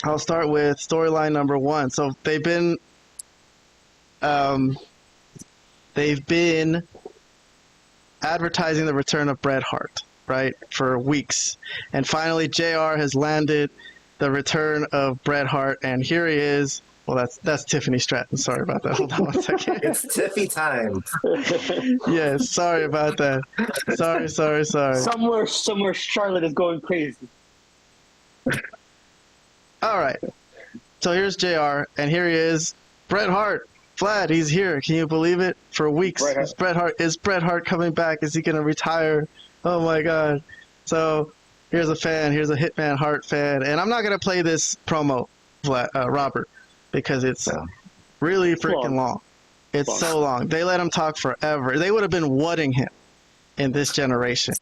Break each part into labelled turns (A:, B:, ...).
A: I'll start with storyline number 1. So they've been advertising the return of Bret Hart, right, for weeks. And finally, JR has landed the return of Bret Hart, and here he is. Well, that's Tiffany Stratton. Sorry about that. Hold on one second.
B: It's Tiffy time.
A: Yes, sorry about that. Sorry.
C: Somewhere Charlotte is going crazy.
A: All right. So here's JR, and here he is. Bret Hart. Vlad, he's here. Can you believe it? For weeks. Is Bret Hart coming back? Is he going to retire? Oh, my God. So here's a fan. Here's a Hitman Hart fan. And I'm not going to play this promo, Robert, because it's really freaking long. It's so long. They let him talk forever. They would have been whatting him in this generation,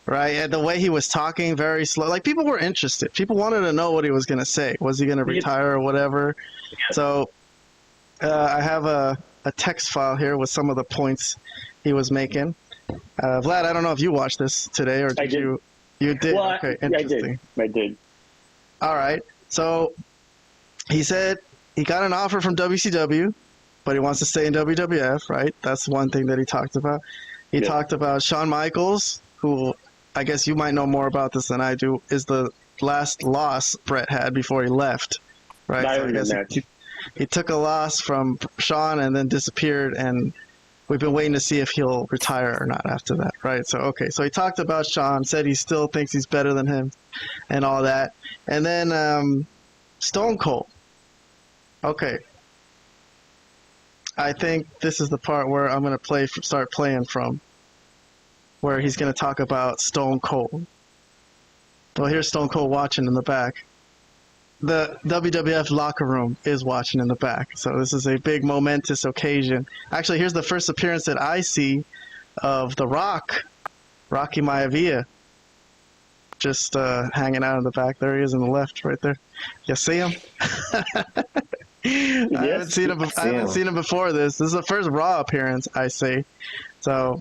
A: right? And the way he was talking, very slow. Like, people were interested. People wanted to know what he was going to say. Was he going to retire or whatever? So I have a text file here with some of the points he was making. Vlad, I don't know if you watched this today or did you? You did?
C: Well,
A: okay, interesting.
C: I did.
A: All right. So he said he got an offer from WCW, but he wants to stay in WWF, right? That's one thing that he talked about. He talked about Shawn Michaels, who I guess you might know more about this than I do, is the last loss Bret had before he left, right? So I guess he took a loss from Shawn and then disappeared, and we've been waiting to see if he'll retire or not after that, right? So, okay. So he talked about Shawn, said he still thinks he's better than him and all that. And then Stone Cold. Okay. I think this is the part where I'm going to start playing from, where he's going to talk about Stone Cold. Well, here's Stone Cold watching in the back. The WWF locker room is watching in the back. So this is a big momentous occasion. Actually, here's the first appearance that I see of The Rock, Rocky Maivia, just hanging out in the back. There he is on the left right there. You see him? I haven't seen him before this. This is the first Raw appearance, I say. So,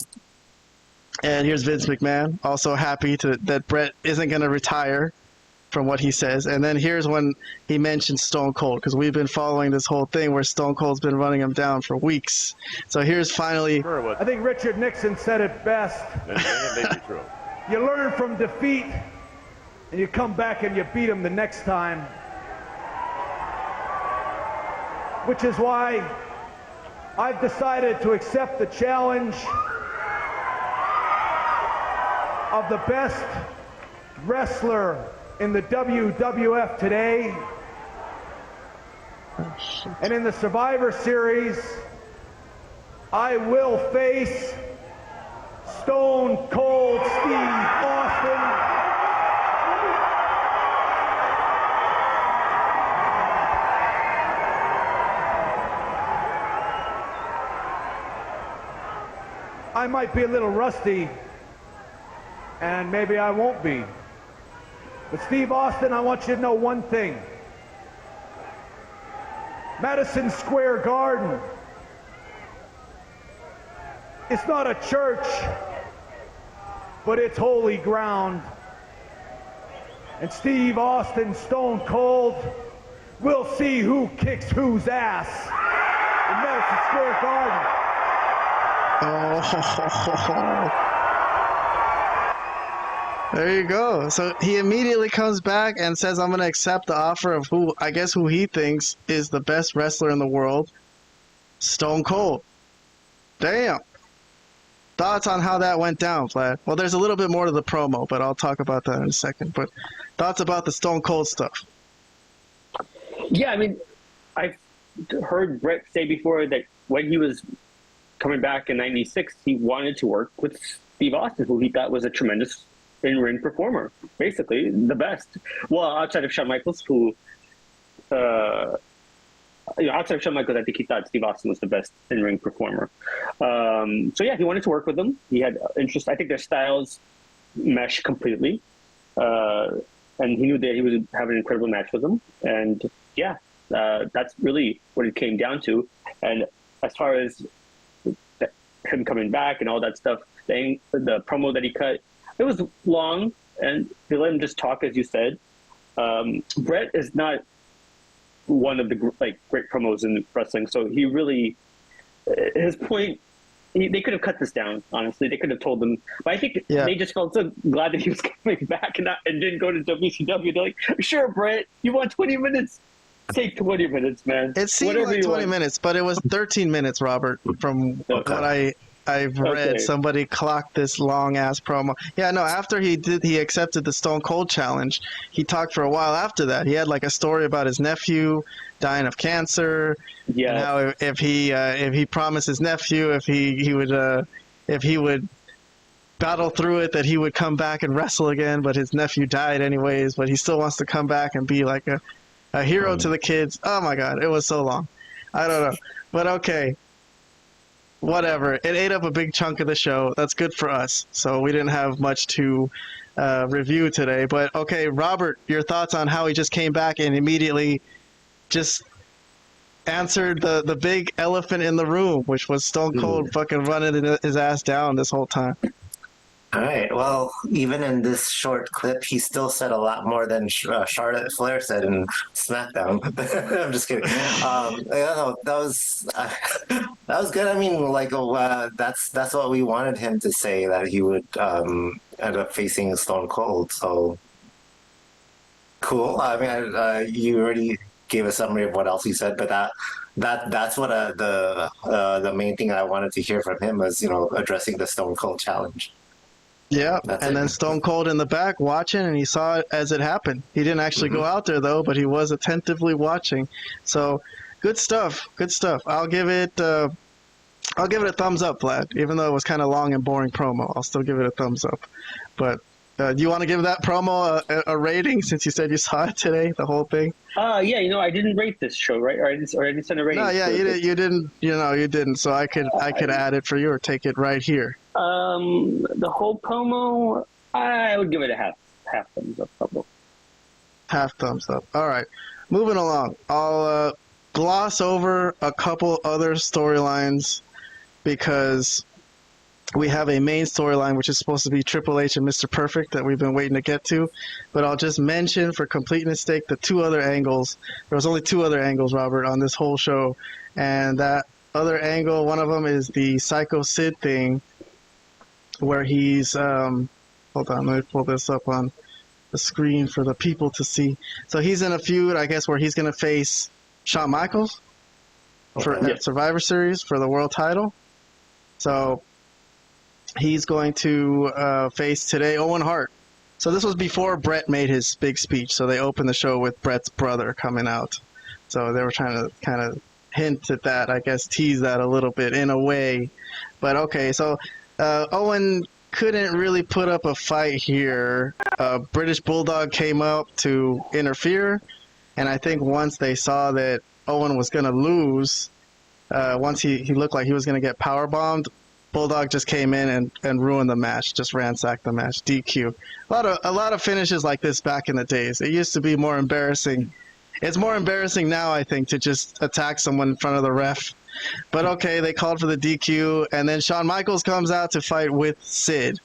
A: and here's Vince McMahon, also happy that Bret isn't going to retire, from what he says. And then here's when he mentions Stone Cold, because we've been following this whole thing where Stone Cold's been running him down for weeks. So here's finally...
D: I think Richard Nixon said it best. You learn from defeat, and you come back and you beat him the next time. Which is why I've decided to accept the challenge of the best wrestler in the WWF today, and in the Survivor Series, I will face Stone Cold Steve Austin. I might be a little rusty, and maybe I won't be. But Steve Austin, I want you to know one thing. Madison Square Garden, it's not a church, but it's holy ground. And Steve Austin, Stone Cold, we'll see who kicks whose ass in Madison Square Garden.
A: Oh. There you go. So he immediately comes back and says, I'm going to accept the offer of who he thinks is the best wrestler in the world, Stone Cold. Damn. Thoughts on how that went down, Vlad? Well, there's a little bit more to the promo, but I'll talk about that in a second. But thoughts about the Stone Cold stuff?
C: Yeah, I mean, I've heard Bret say before that when he was coming back in '96, he wanted to work with Steve Austin, who he thought was a tremendous in-ring performer, basically the best. Well, outside of Shawn Michaels, who, outside of Shawn Michaels, I think he thought Steve Austin was the best in-ring performer. So yeah, he wanted to work with them. He had interest. I think their styles mesh completely, and he knew that he was having an incredible match with them. And yeah, that's really what it came down to. And as far as him coming back and all that stuff, the promo that he cut, it was long, and they let him just talk, as you said. Bret is not one of the great promos in wrestling. So he really, his point, they could have cut this down. Honestly, they could have told him. But I think they just felt so glad that he was coming back and didn't go to WCW. They're like, sure, Bret, you want 20 minutes? Take 20 minutes, man.
A: It seemed like 20 minutes, but it was 13 minutes, Robert, from what I've read. Okay. Somebody clocked this long-ass promo. Yeah, no, after he accepted the Stone Cold challenge, he talked for a while after that. He had like a story about his nephew dying of cancer. Yeah. And how if he promised his nephew if he would battle through it, that he would come back and wrestle again, but his nephew died anyways, but he still wants to come back and be like a hero to the kids. Oh my God, it was so long. I don't know. But okay. Whatever. It ate up a big chunk of the show. That's good for us. So we didn't have much to review today. But okay, Robert, your thoughts on how he just came back and immediately just answered the big elephant in the room, which was Stone Cold fucking running his ass down this whole time.
B: All right. Well, even in this short clip, he still said a lot more than Charlotte Flair said in SmackDown. I'm just kidding. That was good. I mean, like that's what we wanted him to say, that he would end up facing Stone Cold. So cool. I mean, you already gave a summary of what else he said, but that's what the main thing I wanted to hear from him was, addressing the Stone Cold challenge.
A: Yeah, then Stone Cold in the back watching, and he saw it as it happened. He didn't actually go out there, though, but he was attentively watching. So, good stuff. Good stuff. I'll give it a thumbs up, Vlad. Even though it was kind of long and boring promo, I'll still give it a thumbs up. But do you want to give that promo a rating, since you said you saw it today, the whole thing?
C: Yeah, I didn't rate this show, right? Or I didn't send a rating.
A: No, yeah, you didn't. So I could add it for you or take it right here.
C: The whole promo, I would give it a half thumbs up. Probably.
A: Half thumbs up. All right, moving along. I'll gloss over a couple other storylines because we have a main storyline which is supposed to be Triple H and Mr. Perfect that we've been waiting to get to. But I'll just mention, for completeness sake, the two other angles. There was only two other angles, Robert, on this whole show. And that other angle, one of them is the Psycho Sid thing, where he's hold on, let me pull this up on the screen for the people to see. So he's in a feud, I guess, where he's going to face Shawn Michaels for Survivor Series for the world title. So he's going to face today Owen Hart. So this was before Bret made his big speech. So they opened the show with Bret's brother coming out. So they were trying to kind of hint at that, I guess, tease that a little bit in a way. But okay, so Owen couldn't really put up a fight here. British Bulldog came up to interfere, and I think once they saw that Owen was going to lose, once he looked like he was going to get powerbombed, Bulldog just came in and ruined the match, just ransacked the match, DQ. A lot of finishes like this back in the days. It used to be more embarrassing. It's more embarrassing now, I think, to just attack someone in front of the ref. But okay, they called for the DQ, and then Shawn Michaels comes out to fight with Sid.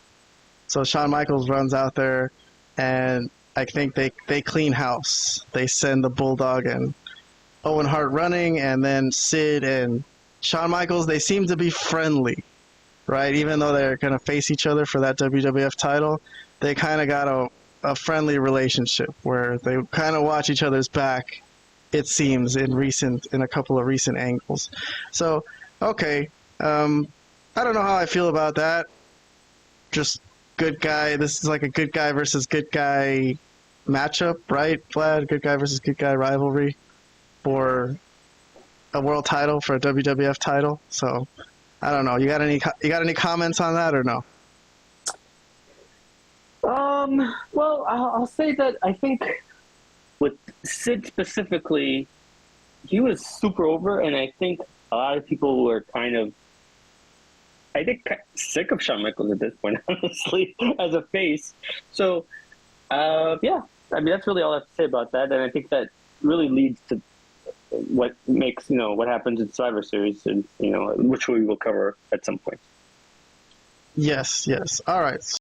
A: So Shawn Michaels runs out there, and I think they clean house. They send the Bulldog and Owen Hart running, and then Sid and Shawn Michaels, they seem to be friendly, right? Even though they're going to face each other for that WWF title, they kind of got a friendly relationship where they kind of watch each other's back, it seems, in a couple of recent angles. So, okay. I don't know how I feel about that. Just good guy. This is like a good guy versus good guy matchup, right, Vlad? Good guy versus good guy rivalry for a world title, for a WWF title. So, I don't know. You got any comments on that or no?
C: Well, I'll say that I think with Sid specifically, he was super over, and I think a lot of people were kind of, I think, sick of Shawn Michaels at this point, honestly, as a face. So, yeah, I mean, that's really all I have to say about that, and I think that really leads to what makes, what happens in Survivor Series, and, which we will cover at some point.
A: Yes. All right.